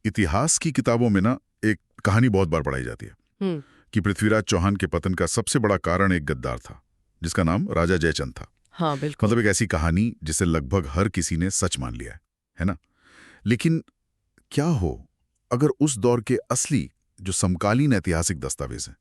इतिहास की किताबों में ना एक कहानी बहुत बार पढ़ाई जाती है कि पृथ्वीराज चौहान के पतन का सबसे बड़ा कारण एक गद्दार था जिसका नाम राजा जयचंद था। हाँ बिल्कुल। मतलब एक ऐसी कहानी जिसे लगभग हर किसी ने सच मान लिया है ना। लेकिन क्या हो अगर उस दौर के असली जो समकालीन ऐतिहासिक दस्तावेज हैं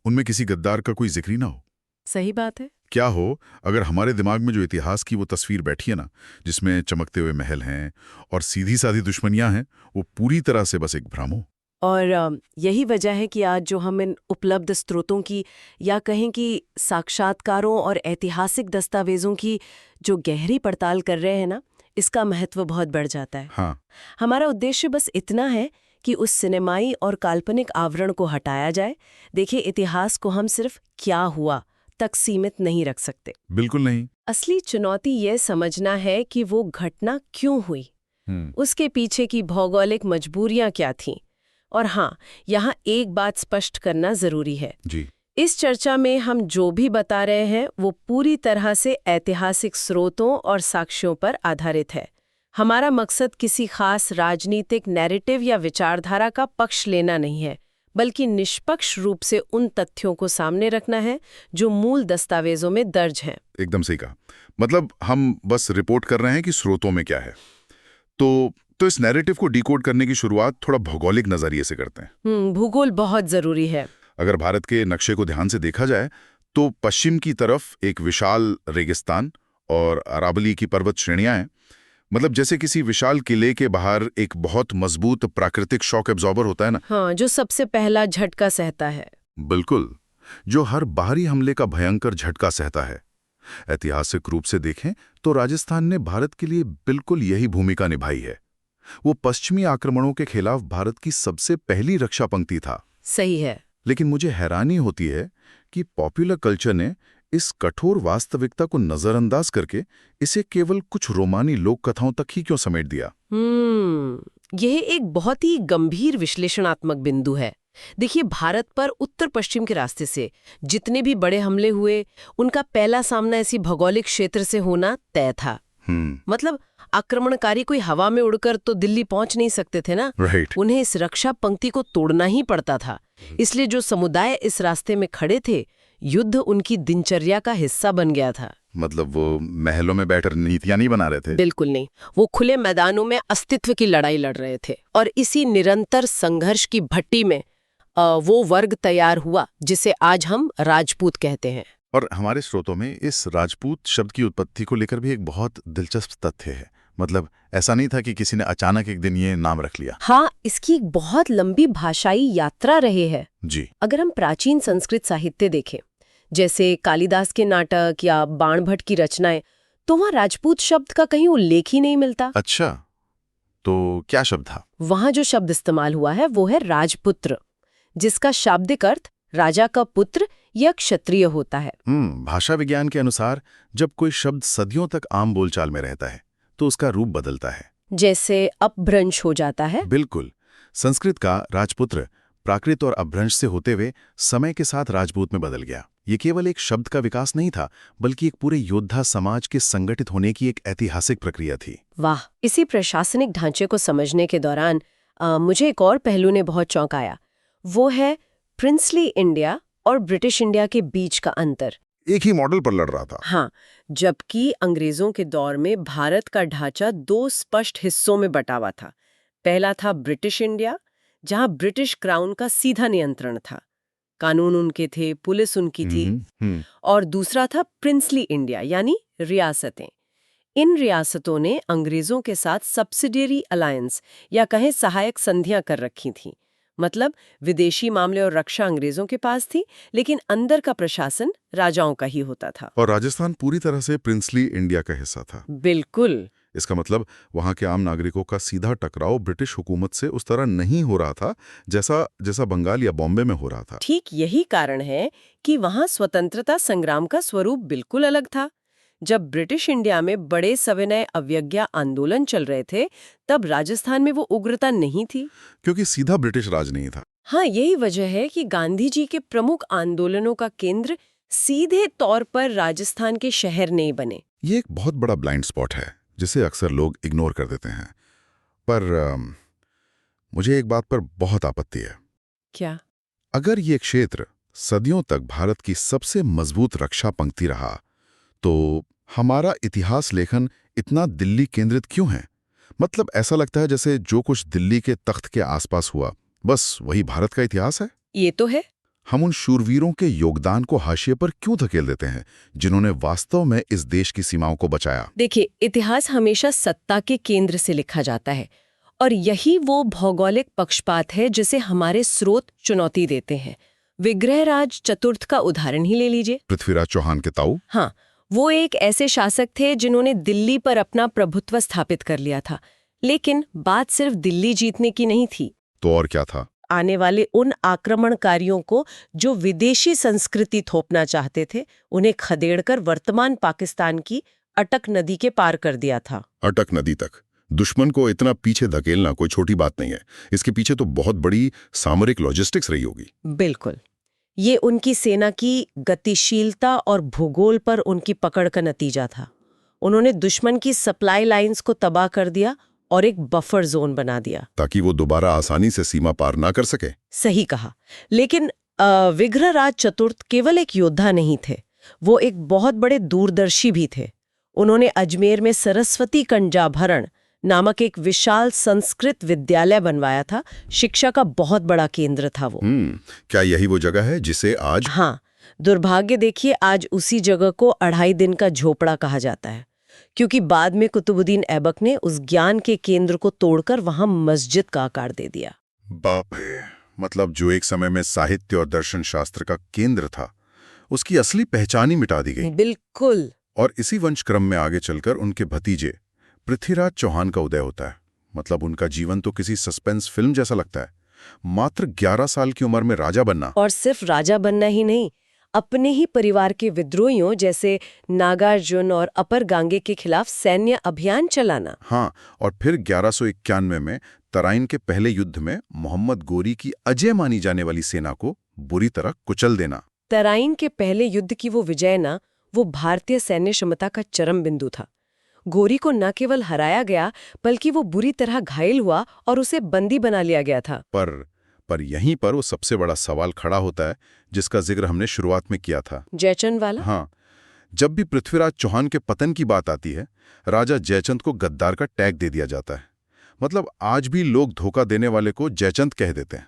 उनमें किसी गद्दार का कोई जिक्र ही ना हो। सही बात है। क्या हो अगर हमारे दिमाग में जो इतिहास की वो तस्वीर बैठी है ना, जिसमें चमकते हुए महल हैं और सीधी साधी दुश्मनियां हैं, वो पूरी तरह से बस एक भ्रम हो। और यही वजह है कि आज जो हम इन उपलब्ध स्रोतों की या कहें कि साक्षात्कारों और ऐतिहासिक दस्तावेजों की जो गहरी पड़ताल कर रहे हैं ना, इसका महत्व बहुत बढ़ जाता है। हाँ, हमारा उद्देश्य बस इतना है कि उस सिनेमाई और काल्पनिक आवरण को हटाया जाए। देखिए, इतिहास को हम सिर्फ क्या हुआ तक सीमित नहीं रख सकते। बिल्कुल नहीं। असली चुनौती ये समझना है कि वो घटना क्यों हुई, उसके पीछे की भौगोलिक मजबूरियां क्या थीं। और हाँ, यहाँ एक बात स्पष्ट करना जरूरी है जी। इस चर्चा में हम जो भी बता रहे हैं वो पूरी तरह से ऐतिहासिक स्रोतों और साक्ष्यों पर आधारित है। हमारा मकसद किसी खास राजनीतिक नैरेटिव या विचारधारा का पक्ष लेना नहीं है, बल्कि निष्पक्ष रूप से उन तथ्यों को सामने रखना है जो मूल दस्तावेजों में दर्ज हैं। एकदम सही कहा। मतलब हम बस रिपोर्ट कर रहे हैं कि स्रोतों में क्या है। तो इस नैरेटिव को डिकोड करने की शुरुआत थोड़ा भौगोलिक नजरिए से करते हैं। भूगोल बहुत जरूरी है। अगर भारत के नक्शे को ध्यान से देखा जाए तो पश्चिम की तरफ एक विशाल रेगिस्तान और अरावली की पर्वत श्रेणियां हैं। मतलब जैसे किसी विशाल किले के बाहर एक बहुत मजबूत प्राकृतिक शॉक एब्जॉर्बर होता है ना। हाँ, जो सबसे पहला झटका सहता है। बिल्कुल, जो हर बाहरी हमले का भयंकर झटका सहता है। ऐतिहासिक रूप से देखें तो राजस्थान ने भारत के लिए बिल्कुल यही भूमिका निभाई है। वो पश्चिमी आक्रमणों के खिलाफ भारत की सबसे पहली रक्षा पंक्ति था। सही है। लेकिन मुझे हैरानी होती है कि पॉपुलर कल्चर ने इस कठोर वास्तविकता को नजरअंदाज करके इसे केवल कुछ रोमानी लोक कथाओं तक ही क्यों समेट दिया। यह एक बहुत ही गंभीर विश्लेषणात्मक बिंदु है। देखिए, भारत पर उत्तर पश्चिम के रास्ते से जितने भी बड़े हमले हुए, उनका पहला सामना ऐसी भौगोलिक क्षेत्र से होना तय था। मतलब आक्रमणकारी कोई हवा में उड़कर तो दिल्ली पहुंच नहीं सकते थे ना। उन्हें इस रक्षा पंक्ति को तोड़ना ही पड़ता था। इसलिए जो समुदाय इस रास्ते में खड़े थे, युद्ध उनकी दिनचर्या का हिस्सा बन गया था। मतलब वो महलों में बैठकर नीतियां नहीं बना रहे थे। बिल्कुल नहीं, वो खुले मैदानों में अस्तित्व की लड़ाई लड़ रहे थे। और इसी निरंतर संघर्ष की भट्टी में वो वर्ग तैयार हुआ जिसे आज हम राजपूत कहते हैं। और हमारे स्रोतों में इस राजपूत शब्द की उत्पत्ति को लेकर भी एक बहुत दिलचस्प तथ्य है। मतलब ऐसा नहीं था कि किसी ने अचानक एक दिन ये नाम रख लिया। हाँ, इसकी एक बहुत लंबी भाषाई यात्रा रही है जी। अगर हम प्राचीन संस्कृत साहित्य देखें, जैसे कालिदास के नाटक या बाणभट्ट की रचनाएं, तो वहाँ राजपूत शब्द का कहीं उल्लेख ही नहीं मिलता। अच्छा, तो क्या शब्द था? वहाँ जो शब्द इस्तेमाल हुआ है वो है राजपुत्र, जिसका शाब्दिक अर्थ राजा का पुत्र या क्षत्रिय होता है। भाषा विज्ञान के अनुसार जब कोई शब्द सदियों तक आम बोलचाल में रहता है तो उसका रूप बदलता है, जैसे अपभ्रंश हो जाता है। बिल्कुल। संस्कृत का राजपुत्र प्राकृत और अपभ्रंश से होते हुए समय के साथ राजपूत में बदल गया। ये केवल एक शब्द का विकास नहीं था, बल्कि एक पूरे योद्धा समाज के संगठित होने की एक ऐतिहासिक प्रक्रिया थी। वाह! इसी प्रशासनिक ढांचे को समझने के दौरान मुझे एक और पहलू ने बहुत चौंकाया। वो है प्रिंसली इंडिया और ब्रिटिश इंडिया के बीच का अंतर। एक ही मॉडल पर लड़ रहा था। हाँ, जबकि अंग्रेजों के दौर में भारत का ढांचा दो स्पष्ट हिस्सों में बटा हुआ था। पहला था ब्रिटिश इंडिया, जहां ब्रिटिश क्राउन का सीधा नियंत्रण था, कानून उनके थे, पुलिस उनकी थी। और दूसरा था प्रिंसली इंडिया, यानी रियासतें। इन रियासतों ने अंग्रेजों के साथ सब्सिडियरी अलायंस या कहें सहायक संधियां कर रखी थीं। मतलब विदेशी मामले और रक्षा अंग्रेजों के पास थी, लेकिन अंदर का प्रशासन राजाओं का ही होता था। और राजस्थान पूरी तरह से प्रिंसली इंडिया का हिस्सा था। बिल्कुल। इसका मतलब वहां के आम नागरिकों का सीधा टकराव ब्रिटिश हुकूमत से उस तरह नहीं हो रहा था जैसा बंगाल या बॉम्बे में हो रहा था। ठीक यही कारण है कि वहां स्वतंत्रता संग्राम का स्वरूप बिल्कुल अलग था। जब ब्रिटिश इंडिया में बड़े सविनय अवज्ञा आंदोलन चल रहे थे, तब राजस्थान में वो उग्रता नहीं थी, क्योंकि सीधा ब्रिटिश राज नहीं था। हाँ, यही वजह है कि गांधी जी के प्रमुख आंदोलनों का केंद्र सीधे तौर पर राजस्थान के शहर नहीं बने। ये एक बहुत बड़ा ब्लाइंड स्पॉट है जिसे अक्सर लोग इग्नोर कर देते हैं। पर मुझे एक बात पर बहुत आपत्ति है। क्या? अगर ये क्षेत्र सदियों तक भारत की सबसे मजबूत रक्षा पंक्ति रहा, तो हमारा इतिहास लेखन इतना दिल्ली केंद्रित क्यों है? मतलब ऐसा लगता है जैसे जो कुछ दिल्ली के तख्त के आसपास हुआ, बस वही भारत का इतिहास है। ये तो है। हम उन शूरवीरों के योगदान को हाशिए पर क्यों धकेल देते हैं, जिन्होंने वास्तव में इस देश की सीमाओं को बचाया? देखिए, इतिहास हमेशा सत्ता के केंद्र से लिखा जाता है, और यही वो भौगोलिक पक्षपात है जिसे हमारे स्रोत चुनौती देते हैं। विग्रहराज चतुर्थ का उदाहरण ही ले लीजिए। पृथ्वीराज चौहान के ताऊ? हाँ, वो एक ऐसे शासक थे जिन्होंने दिल्ली पर अपना प्रभुत्व स्थापित कर लिया था, लेकिन बात सिर्फ दिल्ली जीतने की नहीं थी। तो और क्या था? आने वाले उन आक्रमणकारियों को जो विदेशी संस्कृति थोपना चाहते थे, उन्हें खदेड़कर वर्तमान पाकिस्तान की अटक नदी के पार कर दिया था। अटक नदी तक दुश्मन को इतना पीछे धकेलना कोई छोटी बात नहीं है। इसके पीछे तो बहुत बड़ी सामरिक लॉजिस्टिक्स रही होगी। बिल्कुल, ये उनकी सेना की गतिशीलता और भूगोल पर उनकी पकड़ का नतीजा था। उन्होंने दुश्मन की सप्लाई लाइंस को तबाह कर दिया और एक बफर जोन बना दिया, ताकि वो दोबारा आसानी से सीमा पार ना कर सके। सही कहा। लेकिन विग्रहराज चतुर्थ केवल एक योद्धा नहीं थे, वो एक बहुत बड़े दूरदर्शी भी थे। उन्होंने अजमेर में सरस्वती कंजाभरण नामक एक विशाल संस्कृत विद्यालय बनवाया था। शिक्षा का बहुत बड़ा केंद्र था वो। क्या यही वो जगह है जिसे आज? हाँ, दुर्भाग्य देखिए, आज उसी जगह को 2.5 दिन का झोपड़ा कहा जाता है, क्योंकि बाद में कुतुबुद्दीन ऐबक ने उस ज्ञान के केंद्र को तोड़कर वहां मस्जिद का आकार दे दिया। बाप रे! मतलब जो एक समय में साहित्य और दर्शन शास्त्र का केंद्र था, उसकी असली पहचान ही मिटा दी गई। बिल्कुल। और इसी वंशक्रम में आगे चलकर उनके भतीजे पृथ्वीराज चौहान का उदय होता है। मतलब उनका जीवन तो किसी सस्पेंस फिल्म जैसा लगता है। मात्र 11 साल की उम्र में राजा बनना। और सिर्फ राजा बनना ही नहीं, अपने ही परिवार के विद्रोहियों जैसे नागार्जुन और अपर गांगे के खिलाफ सैन्य अभियान चलाना। हाँ, और फिर 1191 में तराइन के पहले युद्ध में मोहम्मद गोरी की अजय मानी जाने वाली सेना को बुरी तरह कुचल देना। तराइन के पहले युद्ध की वो विजय ना, वो भारतीय सैन्य क्षमता का चरम बिंदु था। गोरी को न केवल हराया गया, बल्कि वो बुरी तरह घायल हुआ और उसे बंदी बना लिया गया था। पर यहीं पर वो सबसे बड़ा सवाल खड़ा होता है, जिसका जिक्र हमने शुरुआत में किया था। जयचंद वाला? हाँ, जब भी पृथ्वीराज चौहान के पतन की बात आती है, राजा जयचंद को गद्दार का टैग दे दिया जाता है। मतलब आज भी लोग धोखा देने वाले को जयचंद कह देते हैं।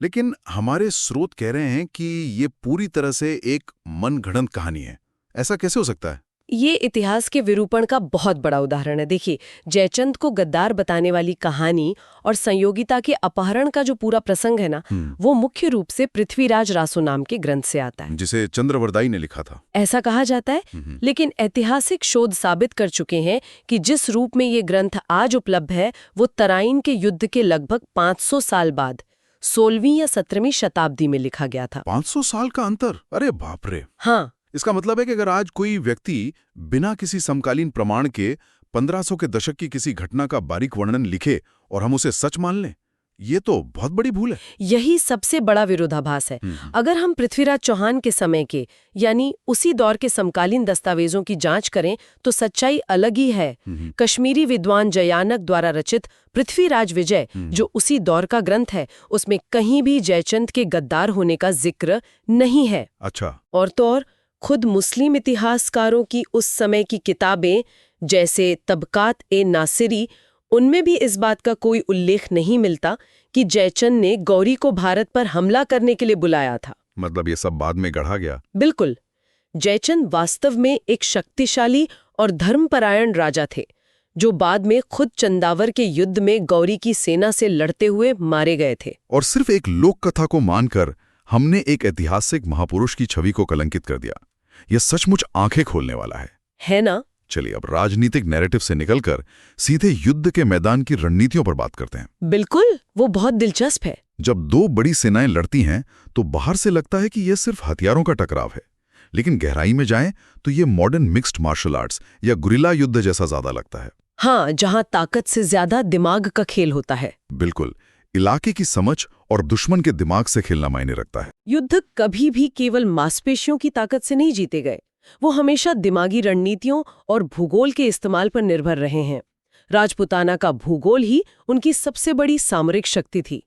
लेकिन हमारे स्रोत कह रहे हैं कि ये पूरी तरह से एक मनगढ़ंत कहानी है। ऐसा कैसे हो सकता है? ये इतिहास के विरूपण का बहुत बड़ा उदाहरण है। देखिए, जयचंद को गद्दार बताने वाली कहानी और संयोगिता के अपहरण का जो पूरा प्रसंग है ना, वो मुख्य रूप से पृथ्वीराज रासो नाम के ग्रंथ से आता है, जिसे चंद्रवरदाई ने लिखा था, ऐसा कहा जाता है। लेकिन ऐतिहासिक शोध साबित कर चुके हैं कि जिस रूप में ये ग्रंथ आज उपलब्ध है, वो तराइन के युद्ध के लगभग 500 साल बाद 16वीं या 17वीं शताब्दी में लिखा गया था। 500 साल का अंतर! अरे बाप रे! हाँ, इसका मतलब है कि अगर आज कोई व्यक्ति बिना किसी समकालीन प्रमाण के 1500 के दशक की किसी घटना का बारीक वर्णन लिखे और हम उसे सच मान लें, ये तो बहुत बड़ी भूल है। यही सबसे बड़ा विरोधाभास है। अगर हम पृथ्वीराज चौहान के समय के, यानी उसी दौर के समकालीन दस्तावेजों की जांच करें, तो सच्चाई अलग ही है। कश्मीरी विद्वान जयानक द्वारा रचित पृथ्वीराज विजय, जो उसी दौर का ग्रंथ है, उसमें कहीं भी जयचंद के गद्दार होने का जिक्र नहीं है। अच्छा। और तो और खुद मुस्लिम इतिहासकारों की उस समय की किताबें जैसे तबकात-ए-नासिरी, उनमें भी इस बात का कोई उल्लेख नहीं मिलता कि जयचंद ने गौरी को भारत पर हमला करने के लिए बुलाया था। मतलब ये सब बाद में गढ़ा गया? बिल्कुल। जयचंद वास्तव में एक शक्तिशाली और धर्मपरायण राजा थे, जो बाद में खुद चंदावर के युद्ध में गौरी की सेना से लड़ते हुए मारे गए थे। और सिर्फ एक लोक कथा को मानकर हमने एक ऐतिहासिक महापुरुष की छवि को कलंकित कर दिया। यह सचमुच आंखें खोलने वाला है ना? चलिए अब राजनीतिक नैरेटिव से निकलकर सीधे युद्ध के मैदान की रणनीतियों पर बात करते हैं। बिल्कुल, वो बहुत दिलचस्प है। जब दो बड़ी सेनाएं लड़ती हैं तो बाहर से लगता है कि यह सिर्फ हथियारों का टकराव है, लेकिन गहराई में जाएं तो ये मॉडर्न मिक्स्ड मार्शल आर्ट्स या गुरिल्ला युद्ध जैसा ज्यादा लगता है। हाँ, जहां ताकत से ज्यादा दिमाग का खेल होता है। बिल्कुल, इलाके की समझ और दुश्मन के दिमाग से खेलना मायने रखता है। युद्ध कभी भी केवल मांसपेशियों की ताकत से नहीं जीते गए, वो हमेशा दिमागी रणनीतियों और भूगोल के इस्तेमाल पर निर्भर रहे हैं। राजपुताना का भूगोल ही उनकी सबसे बड़ी सामरिक शक्ति थी।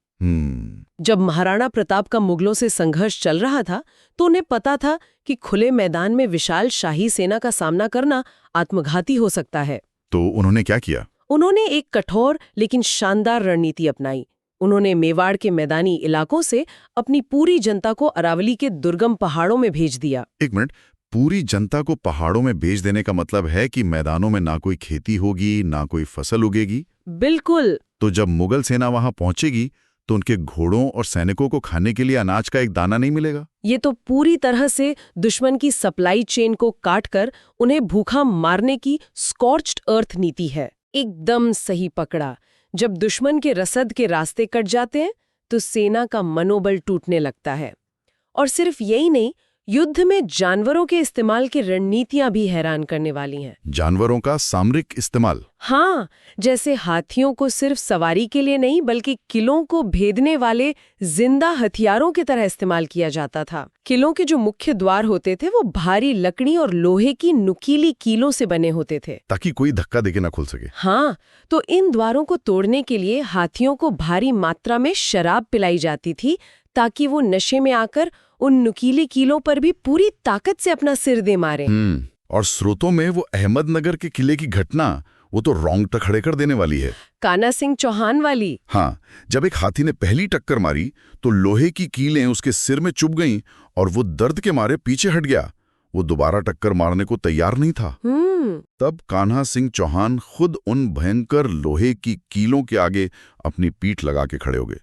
जब महाराणा प्रताप का मुगलों से संघर्ष चल रहा था तो उन्हें पता था कि खुले मैदान में विशाल शाही सेना का सामना करना आत्मघाती हो सकता है। तो उन्होंने क्या किया? उन्होंने एक कठोर लेकिन शानदार रणनीति अपनाई। उन्होंने मेवाड़ के मैदानी इलाकों से अपनी पूरी जनता को अरावली के दुर्गम पहाड़ों में भेज दिया। एक मिनट, पूरी जनता को पहाड़ों में भेज देने का मतलब है कि मैदानों में ना कोई खेती होगी, ना कोई फसल उगेगी? बिल्कुल। तो जब मुगल सेना वहां पहुंचेगी तो उनके घोड़ों और सैनिकों को खाने के लिए अनाज का एक दाना नहीं मिलेगा? ये तो पूरी तरह से दुश्मन की सप्लाई चेन को काटकर उन्हें भूखा मारने की स्कॉर्च्ड अर्थ नीति है। एकदम सही पकड़ा। जब दुश्मन के रसद के रास्ते कट जाते हैं तो सेना का मनोबल टूटने लगता है। और सिर्फ यही नहीं, युद्ध में जानवरों के इस्तेमाल की रणनीतियां भी हैरान करने वाली हैं। जानवरों का सामरिक इस्तेमाल? हाँ, जैसे हाथियों को सिर्फ सवारी के लिए नहीं बल्कि किलों को भेदने वाले जिंदा हथियारों की तरह इस्तेमाल किया जाता था। किलों के जो मुख्य द्वार होते थे वो भारी लकड़ी और लोहे की नुकीली कीलों से बने होते थे, ताकि कोई धक्का देके ना खुल सके। हाँ, तो इन द्वारों को तोड़ने के लिए हाथियों को भारी मात्रा में शराब पिलाई जाती थी ताकि वो नशे में आकर उन नुकीली कीलों पर भी पूरी ताकत से अपना सिर दे मारे। और स्रोतों में वो अहमदनगर के किले की घटना, वो तो रोंगटे खड़े कर देने वाली है। कान्हा सिंह चौहान वाली। हाँ, जब एक हाथी ने पहली टक्कर मारी तो लोहे की कीलें उसके सिर में चुभ गईं और वो दर्द के मारे पीछे हट गया। वो दोबारा टक्कर मारने को तैयार नहीं था। तब कान्हा सिंह चौहान खुद उन भयंकर लोहे की कीलों के आगे अपनी पीठ लगा के खड़े हो गए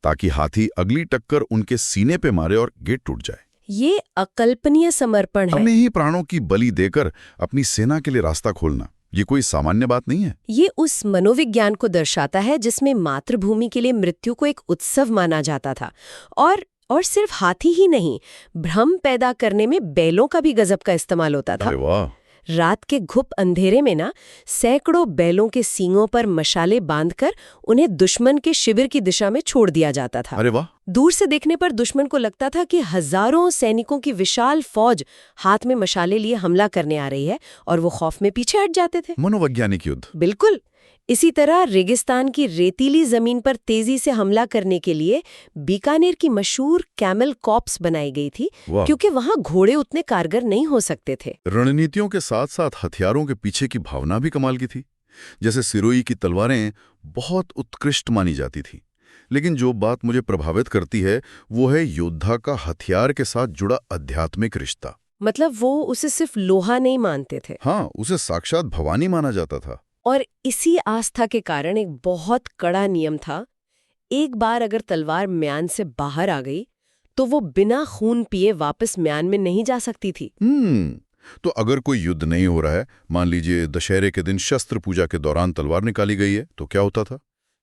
ताकि हाथी अगली टक्कर उनके सीने पे मारे और गेट टूट जाए। ये अकल्पनीय समर्पण है। अपने ही प्राणों की बलि देकर अपनी सेना के लिए रास्ता खोलना, ये कोई सामान्य बात नहीं है। ये उस मनोविज्ञान को दर्शाता है जिसमें मातृभूमि के लिए मृत्यु को एक उत्सव माना जाता था। और सिर्फ हाथी ही नहीं, भ्रम पैदा करने में बैलों का भी गजब का इस्तेमाल होता था। अरे वाह! रात के घुप अंधेरे में ना सैकड़ों बैलों के सींगों पर मशाले बांधकर उन्हें दुश्मन के शिविर की दिशा में छोड़ दिया जाता था। अरे वाह! दूर से देखने पर दुश्मन को लगता था कि हजारों सैनिकों की विशाल फौज हाथ में मशाले लिए हमला करने आ रही है और वो खौफ में पीछे हट जाते थे। मनोवैज्ञानिक युद्ध। बिल्कुल। इसी तरह रेगिस्तान की रेतीली जमीन पर तेजी से हमला करने के लिए बीकानेर की मशहूर कैमल कॉप्स बनाई गई थी, क्योंकि वहां घोड़े उतने कारगर नहीं हो सकते थे। रणनीतियों के साथ साथ हथियारों के पीछे की भावना भी कमाल की थी। जैसे सिरोही की तलवारें बहुत उत्कृष्ट मानी जाती थी, लेकिन जो बात मुझे प्रभावित करती है वो है योद्धा का हथियार के साथ जुड़ा आध्यात्मिक रिश्ता। मतलब वो उसे सिर्फ लोहा नहीं मानते थे। हाँ, उसे साक्षात भवानी माना जाता था। और इसी आस्था के कारण एक बहुत कड़ा नियम था, एक बार अगर तलवार म्यान से बाहर आ गई तो वो बिना खून पिए वापस म्यान में नहीं जा सकती थी। तो अगर कोई युद्ध नहीं हो रहा है, मान लीजिए दशहरे के दिन शस्त्र पूजा के दौरान तलवार निकाली गई है, तो क्या होता था?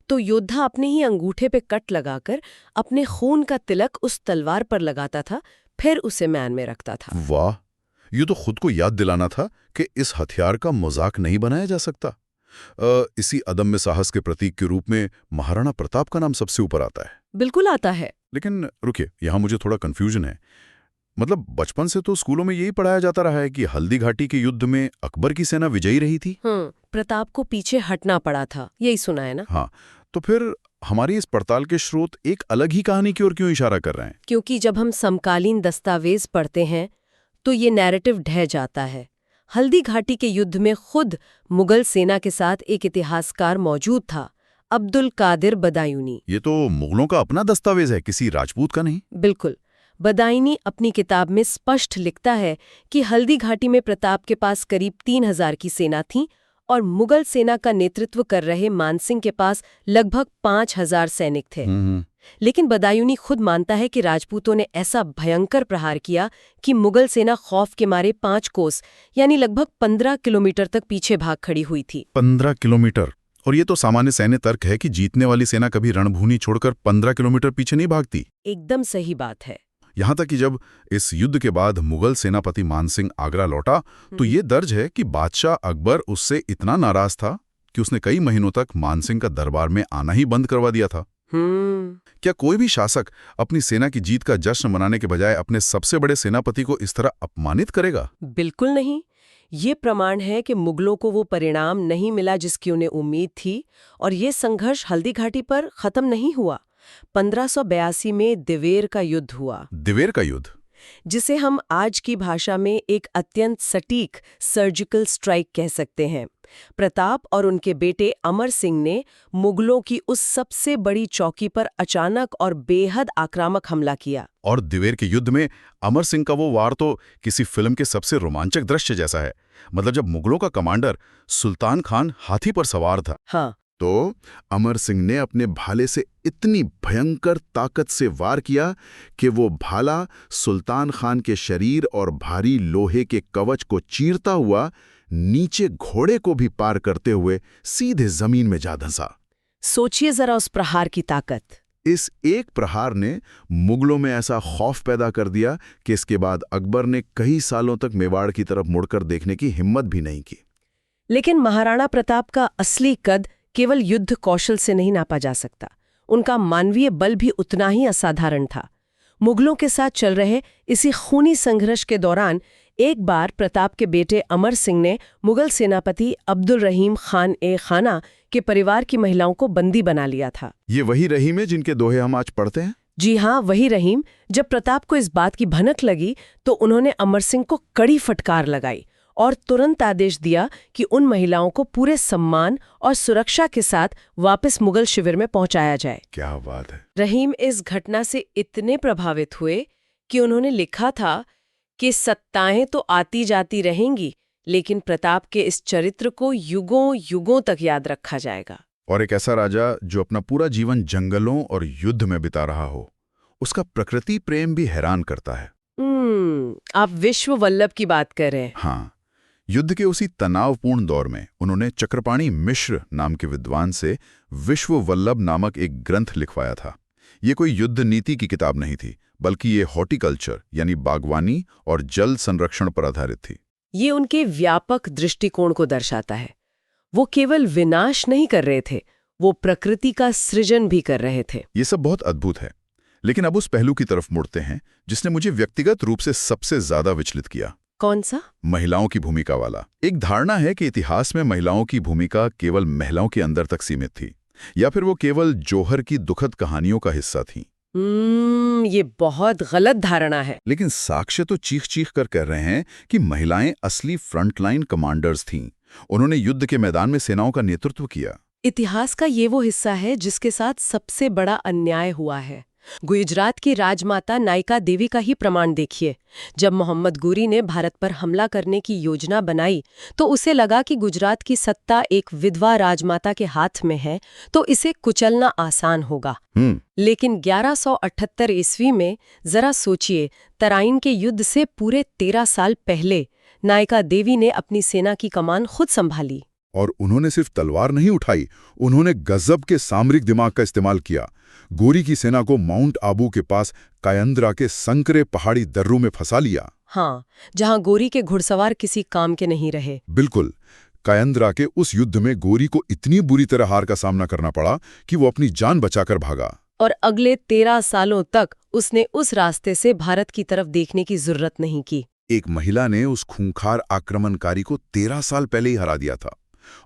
तो योद्धा अपने ही अंगूठे पे कट लगाकर अपने खून का तिलक उस तलवार पर लगाता था, फिर उसे म्यान में रखता था। वाह! ये तो खुद को याद दिलाना था कि इस हथियार का मजाक नहीं बनाया जा सकता। इसी अदम्य साहस के प्रतीक के रूप में महाराणा प्रताप का नाम सबसे ऊपर आता है। बिल्कुल आता है। लेकिन रुकिए, यहाँ मुझे थोड़ा कंफ्यूजन है। मतलब बचपन से तो स्कूलों में यही पढ़ाया जाता रहा है कि हल्दी घाटी के युद्ध में अकबर की सेना विजयी रही थी। प्रताप को पीछे हटना पड़ा था, यही सुना है ना? हाँ, तो फिर हमारी इस पड़ताल के स्रोत एक अलग ही कहानी की ओर क्यों इशारा कर रहे हैं? क्योंकि जब हम समकालीन दस्तावेज पढ़ते हैं तो ये नैरेटिव ढह जाता है। हल्दी घाटी के युद्ध में खुद मुगल सेना के साथ एक इतिहासकार मौजूद था, अब्दुल कादिर बदायूनी। ये तो मुगलों का अपना दस्तावेज है, किसी राजपूत का नहीं। बिल्कुल। बदायूनी अपनी किताब में स्पष्ट लिखता है कि हल्दी घाटी में प्रताप के पास करीब 3000 की सेना थी और मुगल सेना का नेतृत्व कर रहे मानसिंह के पास लगभग 5000 सैनिक थे। लेकिन बदायूनी खुद मानता है कि राजपूतों ने ऐसा भयंकर प्रहार किया कि मुगल सेना खौफ के मारे 5 कोस यानी लगभग 15 किलोमीटर तक पीछे भाग खड़ी हुई थी। 15 किलोमीटर? और ये तो सामान्य सैन्य तर्क है कि जीतने वाली सेना कभी रणभूमि छोड़कर 15 किलोमीटर पीछे नहीं भागती। एकदम सही बात है। यहाँ तक कि जब इस युद्ध के बाद मुगल सेनापति मानसिंह आगरा लौटा तो ये दर्ज है कि बादशाह अकबर उससे इतना नाराज था कि उसने कई महीनों तक मानसिंह का दरबार में आना ही बंद करवा दिया था। क्या कोई भी शासक अपनी सेना की जीत का जश्न मनाने के बजाय अपने सबसे बड़े सेनापति को इस तरह अपमानित करेगा? बिल्कुल नहीं। ये प्रमाण है कि मुगलों को वो परिणाम नहीं मिला जिसकी उन्हें उम्मीद थी, और ये संघर्ष हल्दी घाटी पर खत्म नहीं हुआ। 1582 में दिवेर का युद्ध हुआ, दिवेर का युद्ध, जिसे हम आज की भाषा में एक अत्यंत सटीक सर्जिकल स्ट्राइक कह सकते हैं। प्रताप और उनके बेटे अमर सिंह ने मुगलों की उस सबसे बड़ी चौकी पर अचानक और बेहद आक्रामक हमला किया। और दिवेर के युद्ध में अमर सिंह का वो वार तो किसी फिल्म के सबसे रोमांचक दृश्य जैसा है। मतलब जब मुगलों का कमांडर सुल्तान खान हाथी पर सवार था, हाँ, तो अमर सिंह ने अपने भाले से इतनी भयंकर ताकत से वार किया कि वो भाला सुल्तान खान के शरीर और भारी लोहे के कवच को चीरता हुआ नीचे घोड़े को भी पार करते हुए सीधे जमीन में जा धंसा। सोचिए जरा उस प्रहार की ताकत। इस एक प्रहार ने मुगलों में ऐसा खौफ पैदा कर दिया कि इसके बाद अकबर ने कई सालों तक मेवाड़ की तरफ मुड़कर देखने की हिम्मत भी नहीं की। लेकिन महाराणा प्रताप का असली कद केवल युद्ध कौशल से नहीं नापा जा सकता। उनका मानवीय बल भी उतना ही असाधारण था। मुगलों के साथ चल रहे इसी खूनी संघर्ष के दौरान एक बार प्रताप के बेटे अमर सिंह ने मुगल सेनापति अब्दुल रहीम खान ए खाना के परिवार की महिलाओं को बंदी बना लिया था। ये वही रहीम है जिनके दोहे हम आज पढ़ते हैं? जी हाँ, वही रहीम। जब प्रताप को इस बात की भनक लगी तो उन्होंने अमर सिंह को कड़ी फटकार लगाई और तुरंत आदेश दिया कि उन महिलाओं को पूरे सम्मान और सुरक्षा के साथ वापस मुगल शिविर में पहुंचाया जाए। क्या बात है। रहीम इस घटना से इतने प्रभावित हुए कि उन्होंने लिखा था कि सत्ताएं तो आती जाती रहेंगी, लेकिन प्रताप के इस चरित्र को युगों युगों तक याद रखा जाएगा। और एक ऐसा राजा जो अपना पूरा जीवन जंगलों और युद्ध में बिता रहा हो, उसका प्रकृति प्रेम भी हैरान करता है। आप विश्व वल्लभ की बात कर रहे हैं। हाँ, युद्ध के उसी तनावपूर्ण दौर में उन्होंने चक्रपाणी मिश्र नाम के विद्वान से विश्व वल्लभ नामक एक ग्रंथ लिखवाया था। ये कोई युद्ध नीति की किताब नहीं थी, बल्कि ये हॉर्टिकल्चर यानी बागवानी और जल संरक्षण पर आधारित थी। ये उनके व्यापक दृष्टिकोण को दर्शाता है। वो केवल विनाश नहीं कर रहे थे, वो प्रकृति का सृजन भी कर रहे थे। ये सब बहुत अद्भुत है, लेकिन अब उस पहलू की तरफ मुड़ते हैं जिसने मुझे व्यक्तिगत रूप से सबसे ज्यादा विचलित किया। कौन सा? महिलाओं की भूमिका वाला। एक धारणा है कि इतिहास में महिलाओं की भूमिका केवल महिलाओं के अंदर तक सीमित थी, या फिर वो केवल जौहर की दुखद कहानियों का हिस्सा थीं। ये बहुत गलत धारणा है। लेकिन साक्ष्य तो चीख चीख कर कह रहे हैं कि महिलाएं असली फ्रंटलाइन कमांडर्स थीं। उन्होंने युद्ध के मैदान में सेनाओं का नेतृत्व किया। इतिहास का ये वो हिस्सा है जिसके साथ सबसे बड़ा अन्याय हुआ है। गुजरात की राजमाता नायका देवी का ही प्रमाण देखिए। जब मोहम्मद गोरी ने भारत पर हमला करने की योजना बनाई तो उसे लगा कि गुजरात की सत्ता एक विधवा राजमाता के हाथ में है, तो इसे कुचलना आसान होगा। लेकिन 1178 ईस्वी में, जरा सोचिए, तराइन के युद्ध से पूरे 13 साल पहले नायका देवी ने अपनी सेना की कमान खुद संभाली। और उन्होंने सिर्फ तलवार नहीं उठाई, उन्होंने गजब के सामरिक दिमाग का इस्तेमाल किया। गोरी की सेना को माउंट आबू के पास कायंद्रा के संकरे पहाड़ी दर्रों में फंसा लिया। हाँ, जहां गोरी के घुड़सवार किसी काम के नहीं रहे। बिल्कुल। कायंद्रा के उस युद्ध में गोरी को इतनी बुरी तरह हार का सामना करना पड़ा कि वो अपनी जान बचाकर भागा। और अगले 13 सालों तक उसने उस रास्ते से भारत की तरफ देखने की जरूरत नहीं की। एक महिला ने उस खूंखार आक्रमणकारी को 13 साल पहले ही हरा दिया था।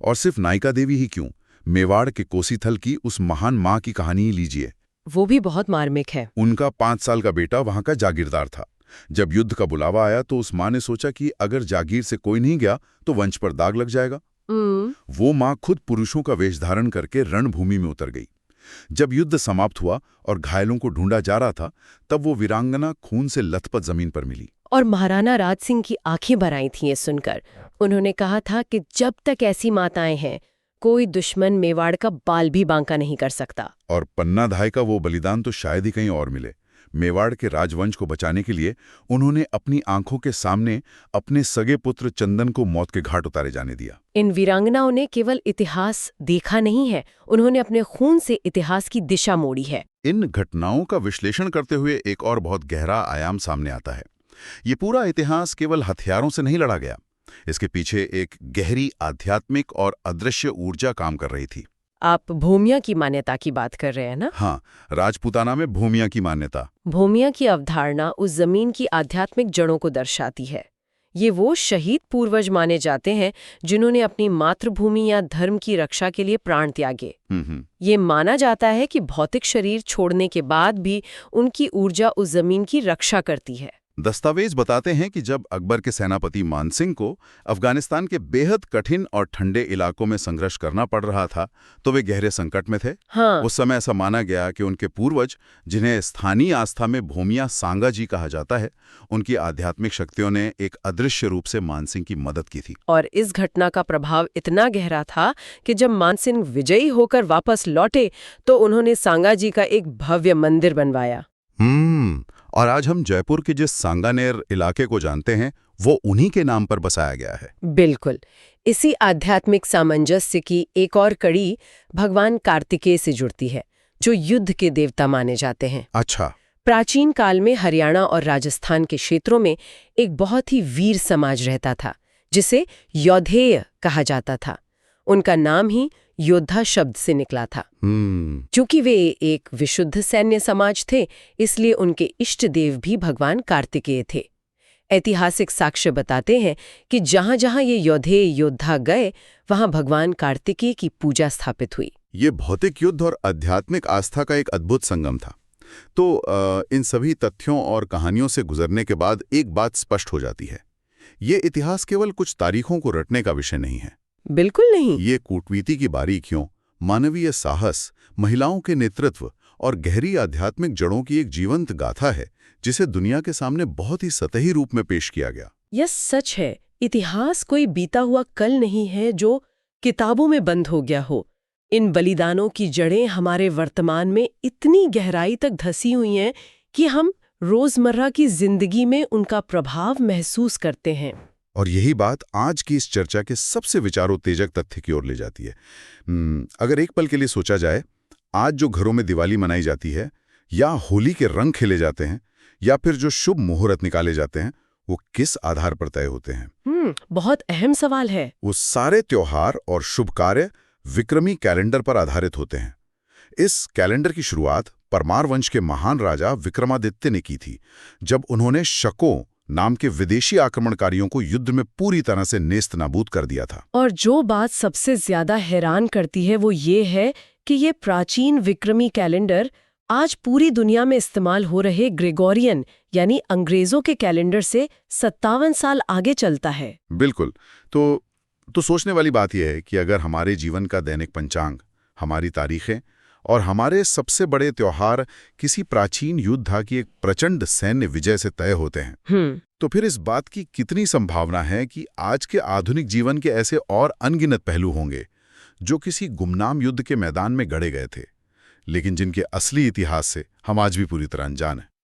और सिर्फ नायका देवी ही क्यों, मेवाड़ के कोसीथल की उस महान मां की कहानी ही लीजिए। वो भी बहुत मार्मिक है। उनका 5 साल का बेटा वहां का जागीरदार था। जब युद्ध का बुलावा आया तो उस मां ने सोचा कि अगर जागीर से कोई नहीं गया तो वंश पर दाग लग जाएगा। वो मां खुद पुरुषों का वेश धारण करके रणभूमि में उतर गई। जब युद्ध समाप्त हुआ और घायलों को ढूंढा जा रहा था, तब वो वीरांगना खून से लथपथ जमीन पर मिली। और महाराणा राज सिंह की आंखें भर आई थीं ये सुनकर। उन्होंने कहा था कि जब तक ऐसी माताएं हैं, कोई दुश्मन मेवाड़ का बाल भी बांका नहीं कर सकता। और पन्ना धाय का वो बलिदान तो शायद ही कहीं और मिले। मेवाड़ के राजवंश को बचाने के लिए उन्होंने अपनी आंखों के सामने अपने सगे पुत्र चंदन को मौत के घाट उतारे जाने दिया। इन वीरांगनाओं ने केवल इतिहास देखा नहीं है, उन्होंने अपने खून से इतिहास की दिशा मोड़ी है। इन घटनाओं का विश्लेषण करते हुए एक और बहुत गहरा आयाम सामने आता है। ये पूरा इतिहास केवल हथियारों से नहीं लड़ा गया। इसके पीछे एक गहरी आध्यात्मिक और अदृश्य ऊर्जा काम कर रही थी। आप भूमिया की मान्यता की बात कर रहे हैं ना? हाँ, राजपूताना में भूमिया की मान्यता। भूमिया की अवधारणा उस जमीन की आध्यात्मिक जड़ों को दर्शाती है। ये वो शहीद पूर्वज माने जाते हैं जिन्होंने अपनी मातृभूमि या धर्म की रक्षा के लिए प्राण त्यागे। ये माना जाता है कि भौतिक शरीर छोड़ने के बाद भी उनकी ऊर्जा उस जमीन की रक्षा करती है। दस्तावेज बताते हैं कि जब अकबर के सेनापति मानसिंह को अफगानिस्तान के बेहद कठिन और ठंडे इलाकों में संघर्ष करना पड़ रहा था तो वे गहरे संकट में थे। हाँ। उस समय ऐसा माना गया कि उनके पूर्वज, जिन्हें स्थानीय आस्था में भूमिया सांगा जी कहा जाता है, उनकी आध्यात्मिक शक्तियों ने एक अदृश्य रूप से मानसिंह की मदद की थी। और इस घटना का प्रभाव इतना गहरा था कि जब मानसिंह विजयी होकर वापस लौटे तो उन्होंने सांगा जी का एक भव्य मंदिर बनवाया। और आज हम जयपुर के जिस सांगानेर इलाके को जानते हैं वो उन्हीं के नाम पर बसाया गया है। बिल्कुल। इसी आध्यात्मिक सामंजस्य की एक और कड़ी भगवान कार्तिकेय से जुड़ती है, जो युद्ध के देवता माने जाते हैं। अच्छा। प्राचीन काल में हरियाणा और राजस्थान के क्षेत्रों में एक बहुत ही वीर समाज रहता था जिसे यौधेय कहा जाता था। उनका नाम ही योद्धा शब्द से निकला था। क्योंकि वे एक विशुद्ध सैन्य समाज थे, इसलिए उनके इष्ट देव भी भगवान कार्तिकेय थे। ऐतिहासिक साक्ष्य बताते हैं कि जहां जहां ये यौधेय योद्धा गए वहां भगवान कार्तिकेय की पूजा स्थापित हुई। ये भौतिक युद्ध और आध्यात्मिक आस्था का एक अद्भुत संगम था। तो इन सभी तथ्यों और कहानियों से गुजरने के बाद एक बात स्पष्ट हो जाती है, ये इतिहास केवल कुछ तारीखों को रटने का विषय नहीं है। बिल्कुल नहीं। ये कूटनीति की बारीकियों, मानवीय साहस, महिलाओं के नेतृत्व और गहरी आध्यात्मिक जड़ों की एक जीवंत गाथा है जिसे दुनिया के सामने बहुत ही सतही रूप में पेश किया गया। यह सच है, इतिहास कोई बीता हुआ कल नहीं है जो किताबों में बंद हो गया हो। इन बलिदानों की जड़ें हमारे वर्तमान में इतनी गहराई तक धसी हुई हैं कि हम रोजमर्रा की जिंदगी में उनका प्रभाव महसूस करते हैं। और यही बात आज की इस चर्चा के सबसे विचारोत्तेजक तथ्य की ओर ले जाती है। अगर एक पल के लिए सोचा जाए, आज जो घरों में दिवाली मनाई जाती है या होली के रंग खेले जाते हैं या फिर जो शुभ मुहूर्त निकाले जाते हैं, वो किस आधार पर तय होते हैं? बहुत अहम सवाल है। वो सारे त्योहार और शुभ कार्य विक्रमी कैलेंडर पर आधारित होते हैं। इस कैलेंडर की शुरुआत परमार वंश के महान राजा विक्रमादित्य ने की थी, जब उन्होंने शकों नाम के विदेशी आक्रमणकारियों को युद्ध में पूरी तरह से नेस्तनाबूद कर दिया था। और जो बात सबसे ज्यादा हैरान करती है वो ये है कि ये प्राचीन विक्रमी कैलेंडर आज पूरी दुनिया में इस्तेमाल हो रहे ग्रेगोरियन यानी अंग्रेजों के कैलेंडर से 57 साल आगे चलता है। बिल्कुल। तो सोचने वाली बात यह है कि अगर हमारे जीवन का दैनिक पंचांग, हमारी तारीखें और हमारे सबसे बड़े त्योहार किसी प्राचीन योद्धा की एक प्रचंड सैन्य विजय से तय होते हैं, तो फिर इस बात की कितनी संभावना है कि आज के आधुनिक जीवन के ऐसे और अनगिनत पहलू होंगे जो किसी गुमनाम युद्ध के मैदान में गढ़े गए थे, लेकिन जिनके असली इतिहास से हम आज भी पूरी तरह अनजान हैं।